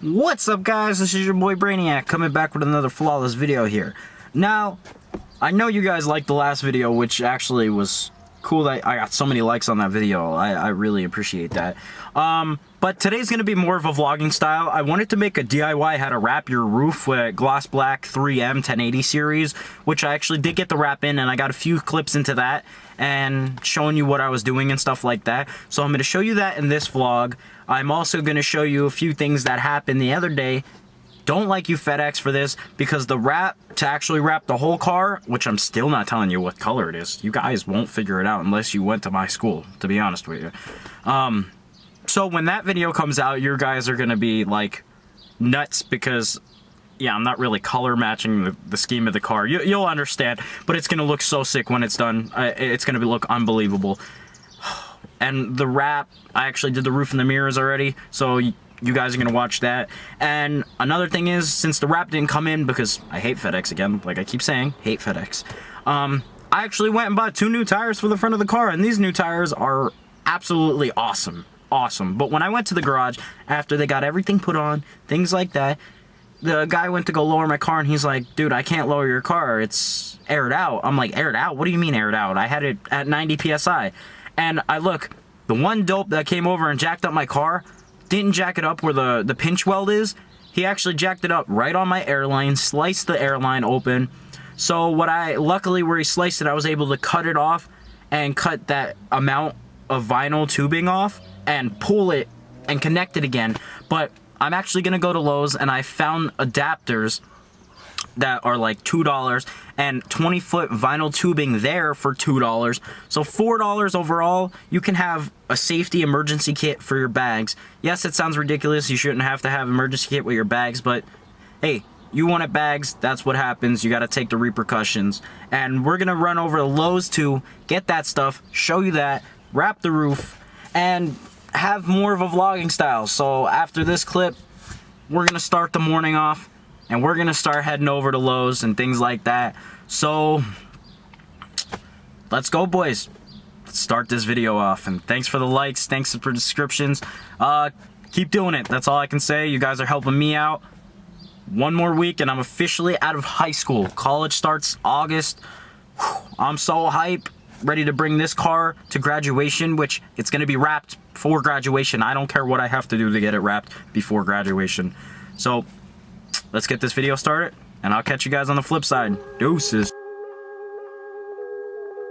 What's up, guys? This is your boy Brainiac coming back with another flawless video here. Now, I know you guys liked the last video, which actually was cool that I got so many likes on that video. I really appreciate that. But today's going to be more of a vlogging style. I wanted to make a DIY how to wrap your roof with gloss black 3M 1080 series, which I actually did get the wrap in, and I got a few clips into that and showing you what I was doing and stuff like that. So I'm going to show you that in this vlog. I'm also going to show you a few things that happened the other day. Don't like you FedEx for this, because the wrap, to actually wrap the whole car, which I'm still not telling you what color it is. You guys won't figure it out unless you went to my school, to be honest with you. So when that video comes out, you guys are going to be like nuts, because yeah, I'm not really color matching the scheme of the car. You'll understand, but it's going to look so sick when it's done. It's going to look unbelievable. And the wrap, I actually did the roof and the mirrors already, so you guys are going to watch that. And another thing is, since the wrap didn't come in, because I hate FedEx again, like I keep saying, hate FedEx. I actually went and bought 2 new tires for the front of the car, and these new tires are absolutely awesome. Awesome. But when I went to the garage, after they got everything put on, things like that, the guy went to go lower my car, and he's like, dude, I can't lower your car, it's aired out. I'm like, aired out? What do you mean aired out? I had it at 90 PSI. And I look, the one dope that came over and jacked up my car didn't jack it up where the pinch weld is. He actually jacked it up right on my airline, sliced the airline open. So luckily where he sliced it, I was able to cut it off and cut that amount of vinyl tubing off and pull it and connect it again. But I'm actually gonna go to Lowe's, and I found adapters that are like $2 and 20-foot vinyl tubing there for $2. So $4 overall. You can have a safety emergency kit for your bags. Yes, it sounds ridiculous. You shouldn't have to have emergency kit with your bags, but hey, you wanted bags, that's what happens. You got to take the repercussions. And we're going to run over to Lowe's to get that stuff, show you that, wrap the roof, and have more of a vlogging style. So after this clip, we're going to start the morning off, and we're gonna start heading over to Lowe's and things like that. So let's go, boys. Let's start this video off. And thanks for the likes, thanks for the subscriptions. Keep doing it. That's all I can say. You guys are helping me out. One more week and I'm officially out of high school. College starts August. I'm so hype. Ready to bring this car to graduation, which it's gonna be wrapped for graduation. I don't care what I have to do to get it wrapped before graduation. So let's get this video started, and I'll catch you guys on the flip side. Deuces.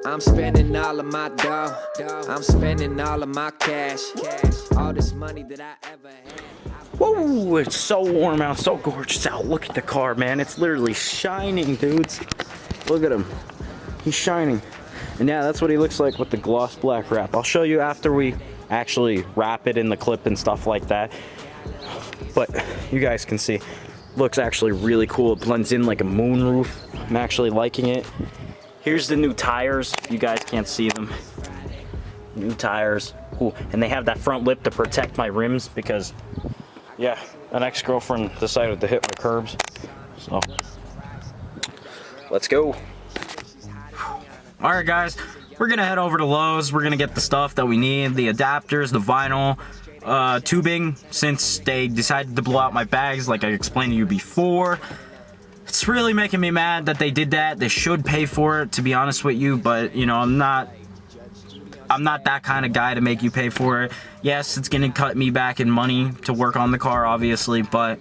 I'm spending all of my dough. I'm spending all of my cash. All this money that I ever had. Whoa, it's so warm out, so gorgeous out. Look at the car, man. It's literally shining, dudes. Look at him. He's shining. And yeah, that's what he looks like with the gloss black wrap. I'll show you after we actually wrap it in the clip and stuff like that. But you guys can see. Looks actually really cool. It blends in like a moon roof. I'm actually liking it. Here's the new tires. You guys can't see them. New tires. Ooh, and they have that front lip to protect my rims, because yeah, an ex-girlfriend decided to hit my curbs. So let's go. Alright guys, we're gonna head over to Lowe's. We're gonna get the stuff that we need, the adapters, the vinyl, tubing, since they decided to blow out my bags like I explained to you before. It's really making me mad that they did that. They should pay for it, to be honest with you, but you know, I'm not that kind of guy to make you pay for it. Yes, it's gonna cut me back in money to work on the car, obviously, but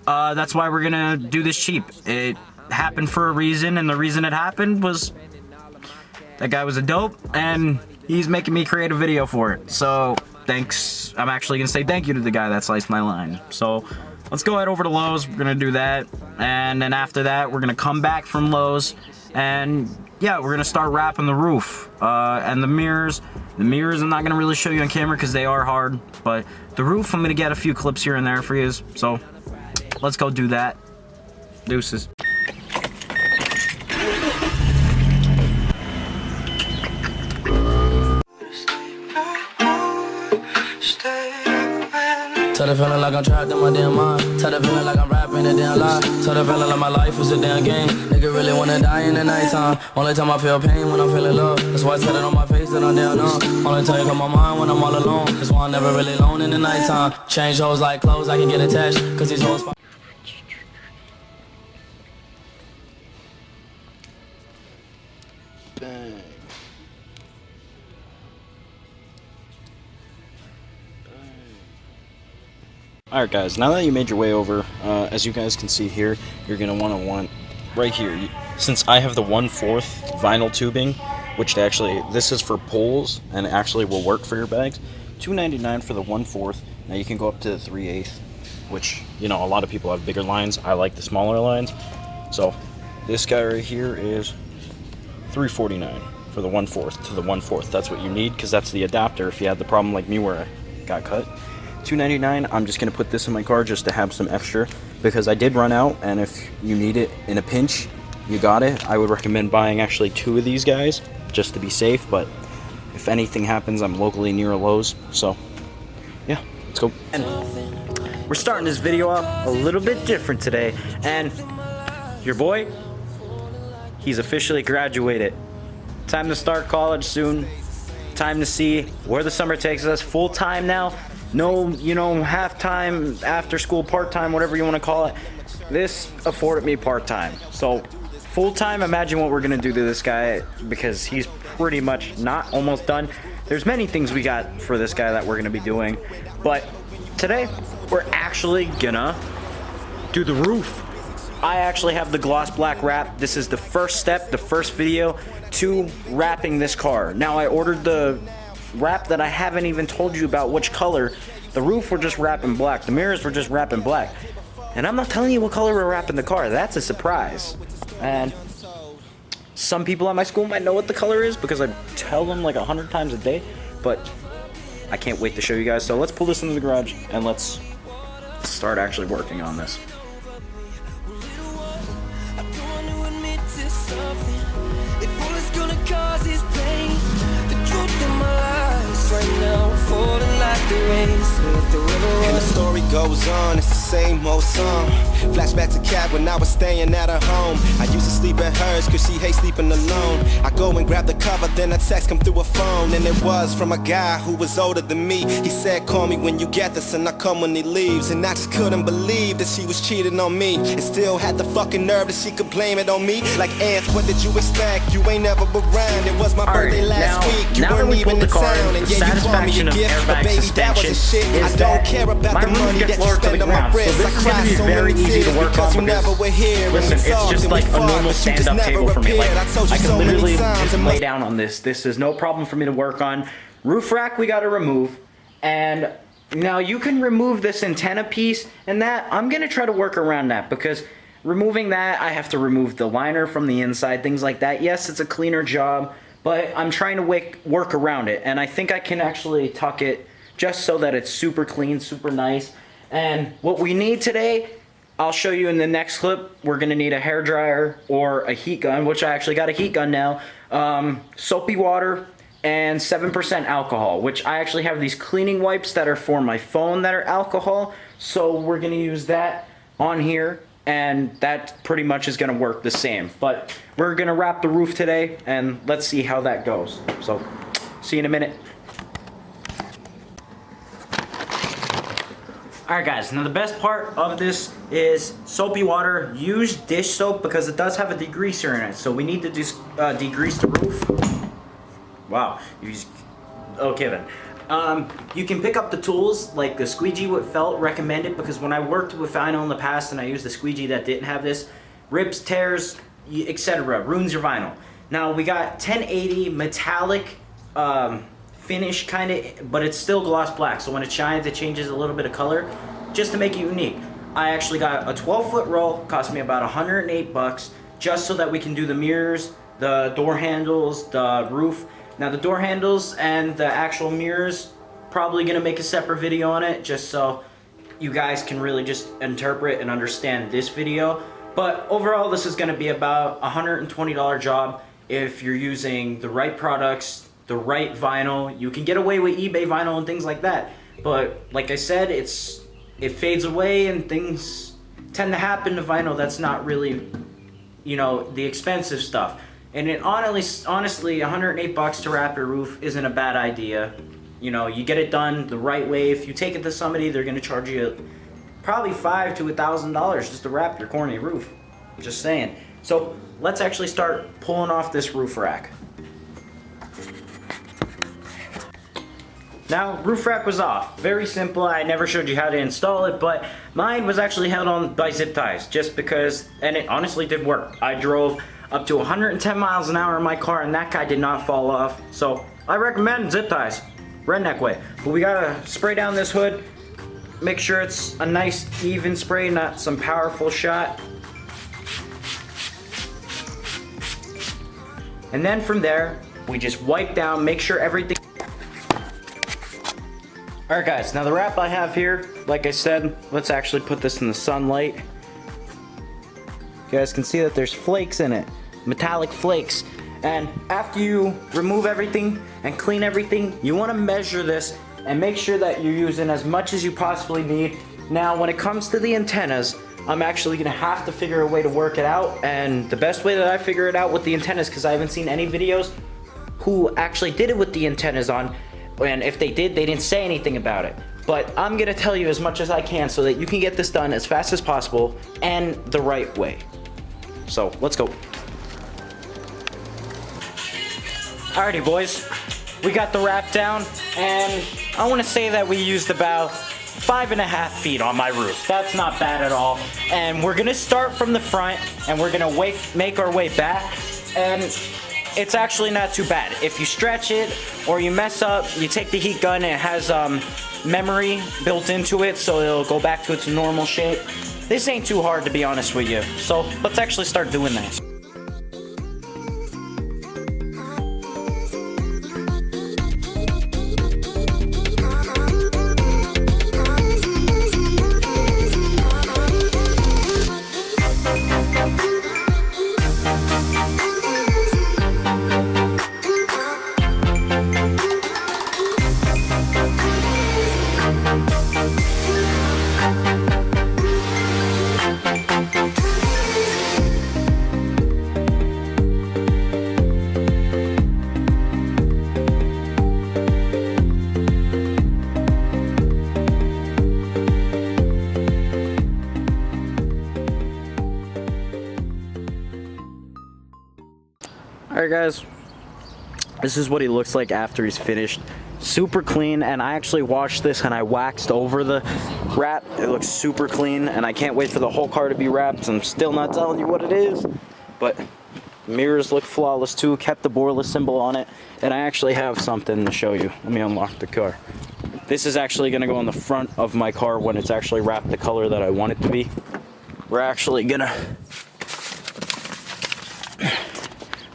that's why we're gonna do this cheap. It happened for a reason, and the reason it happened was that guy was a dope, and he's making me create a video for it. So thanks. I'm actually gonna say thank you to the guy that sliced my line. So let's go head over to Lowe's. We're gonna do that, and then after that, we're gonna come back from Lowe's, and yeah, we're gonna start wrapping the roof and the mirrors. The mirrors I'm not gonna really show you on camera because they are hard, but the roof I'm gonna get a few clips here and there for you. So let's go do that. Deuces. Tell the feeling like I'm trapped in my damn mind. Tell the feeling like I'm rapping a damn lie. Tell the feeling like my life is a damn game. Nigga really wanna die in the nighttime. Only time I feel pain when I'm feeling love. That's why I said it on my face that I'm down on. Only time you come my mind when I'm all alone. That's why I'm never really alone in the nighttime. Change hoes like clothes, I can get attached. Cause these hoes. Bang. Alright guys, now that you made your way over, as you guys can see here, you're going to want right here, since I have the 1/4 vinyl tubing, which actually, this is for poles, and actually will work for your bags, $2.99 for the 1/4. Now you can go up to the 3/8, which, you know, a lot of people have bigger lines. I like the smaller lines. So, this guy right here is $3.49 for the 1/4 to the 1/4. That's what you need, because that's the adapter if you had the problem like me where I got cut. $2.99. I'm just gonna put this in my car just to have some extra, because I did run out, and if you need it in a pinch, you got it. I would recommend buying actually 2 of these guys just to be safe, but if anything happens, I'm locally near a Lowe's, so yeah, let's go. And we're starting this video off a little bit different today, and your boy, he's officially graduated. Time to start college soon. Time to see where the summer takes us. Full time now. No, you know, half-time, after-school, part-time, whatever you want to call it. This afforded me part-time. So, full-time, imagine what we're going to do to this guy, because he's pretty much not almost done. There's many things we got for this guy that we're going to be doing. But today, we're actually going to do the roof. I actually have the gloss black wrap. This is the first step, the first video to wrapping this car. Now, I ordered the wrap that I haven't even told you about which color. The roof we're just wrapping black. The mirrors we're just wrapping black. And I'm not telling you what color we're wrapping the car. That's a surprise. And some people at my school might know what the color is because I tell them like 100 times a day. But I can't wait to show you guys. So let's pull this into the garage and let's start actually working on this. And the story goes on, it's the same old song. Flashback to Cat when I was staying at her home. I used to sleep at hers cause she hates sleeping alone. I go and grab the cover, then a text come through a phone. And it was from a guy who was older than me. He said, call me when you get this and I come when he leaves. And I just couldn't believe that she was cheating on me. And still had the fucking nerve that she could blame it on me. Like, Aunt, what did you expect? You ain't never around. It was my birthday last week. You weren't even in town. And yeah, you bought me a gift, but baby, that was a shit. I don't care about the money that you spend on my wrist. I cried so many tears because you never were here. Listen, it's just like a normal stand-up table for me. Like, I can literally just lay down on this. This is no problem for me to work on. Roof rack we gotta remove. And now you can remove this antenna piece and that. I'm gonna try to work around that because removing that, I have to remove the liner from the inside, things like that. Yes, it's a cleaner job, but I'm trying to work around it. And I think I can actually tuck it just so that it's super clean, super nice. And what we need today, I'll show you in the next clip. We're gonna need a hair dryer or a heat gun, which I actually got a heat gun now. Soapy water and 7% alcohol, which I actually have these cleaning wipes that are for my phone that are alcohol. So we're gonna use that on here, and that pretty much is gonna work the same. But we're gonna wrap the roof today, and let's see how that goes. So, see you in a minute. Alright guys, now the best part of this is soapy water. Use dish soap because it does have a degreaser in it. So we need to just degrease the roof. Wow. Okay then. You can pick up the tools like the squeegee with felt, recommended, because when I worked with vinyl in the past and I used the squeegee that didn't have this, rips, tears, etc. ruins your vinyl. Now we got 1080 metallic finish kind of, but it's still gloss black, so when it shines it changes a little bit of color just to make it unique. I actually got a 12-foot roll, cost me about 108 bucks, just so that we can do the mirrors, the door handles, the roof. Now the door handles and the actual mirrors, probably gonna make a separate video on it just so you guys can really just interpret and understand this video. But overall this is gonna be about a $120 job if you're using the right products, the right vinyl. You can get away with eBay vinyl and things like that, but like I said, it's it fades away and things tend to happen to vinyl that's not really, you know, the expensive stuff. And it honestly, 108 bucks to wrap your roof isn't a bad idea. You know, you get it done the right way. If you take it to somebody, they're gonna charge you probably $500 to $1,000 just to wrap your corny roof. Just saying. So let's actually start pulling off this roof rack. Now, roof rack was off. Very simple. I never showed you how to install it, but mine was actually held on by zip ties just because, and it honestly did work. I drove up to 110 miles an hour in my car and that guy did not fall off. So I recommend zip ties, redneck way. But we gotta spray down this hood. Make sure it's a nice even spray, not some powerful shot. And then from there, we just wipe down, make sure everything. Alright guys, now the wrap I have here, like I said, let's actually put this in the sunlight. You guys can see that there's flakes in it, metallic flakes. And after you remove everything and clean everything, you want to measure this and make sure that you're using as much as you possibly need. Now when it comes to the antennas, I'm actually gonna have to figure a way to work it out, and the best way that I figure it out with the antennas, because I haven't seen any videos who actually did it with the antennas on, and if they did, they didn't say anything about it. But I'm gonna tell you as much as I can so that you can get this done as fast as possible and the right way. So let's go. Alrighty boys, we got the wrap down, and I wanna say that we used about 5.5 feet on my roof. That's not bad at all. And we're gonna start from the front and we're gonna make our way back, and it's actually not too bad. If you stretch it or you mess up, you take the heat gun, it has memory built into it, so it'll go back to its normal shape. This ain't too hard, to be honest with you. So let's actually start doing that. Alright guys, this is what he looks like after he's finished. Super clean, and I actually washed this and I waxed over the wrap. It looks super clean, and I can't wait for the whole car to be wrapped. I'm still not telling you what it is, but mirrors look flawless too. Kept the boreless symbol on it, and I actually have something to show you. Let me unlock the car. This is actually going to go on the front of my car when it's actually wrapped the color that I want it to be. We're actually gonna...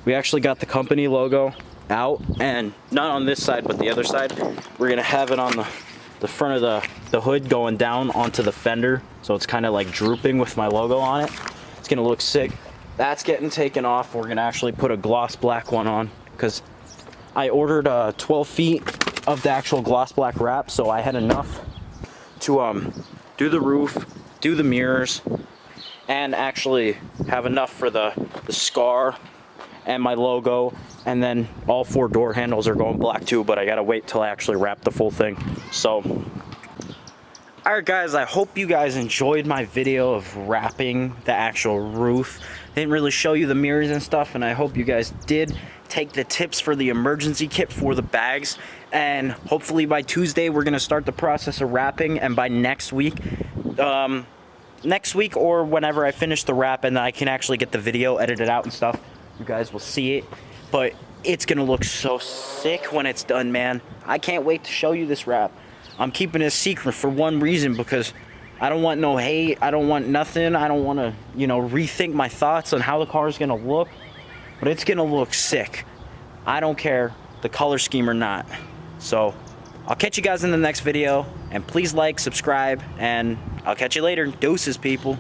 We actually got the company logo out, and not on this side but the other side. We're gonna have it on the front of the hood going down onto the fender, so it's kind of like drooping with my logo on it. It's gonna look sick. That's getting taken off. We're gonna actually put a gloss black one on, because I ordered 12 feet of the actual gloss black wrap, so I had enough to do the roof, do the mirrors, and actually have enough for the scar and my logo, and then all 4 door handles are going black too, but I gotta wait till I actually wrap the full thing. So alright guys, I hope you guys enjoyed my video of wrapping the actual roof. Didn't really show you the mirrors and stuff, and I hope you guys did take the tips for the emergency kit for the bags, and hopefully by Tuesday we're gonna start the process of wrapping, and by next week or whenever I finish the wrap and I can actually get the video edited out and stuff, you guys will see it. But it's gonna look so sick when it's done, man. I can't wait to show you this wrap. I'm keeping it a secret for one reason, because I don't want no hate, I don't want nothing, I don't want to, you know, rethink my thoughts on how the car is gonna look, but it's gonna look sick. I don't care the color scheme or not. So I'll catch you guys in the next video, and please like, subscribe, and I'll catch you later. Deuces, people.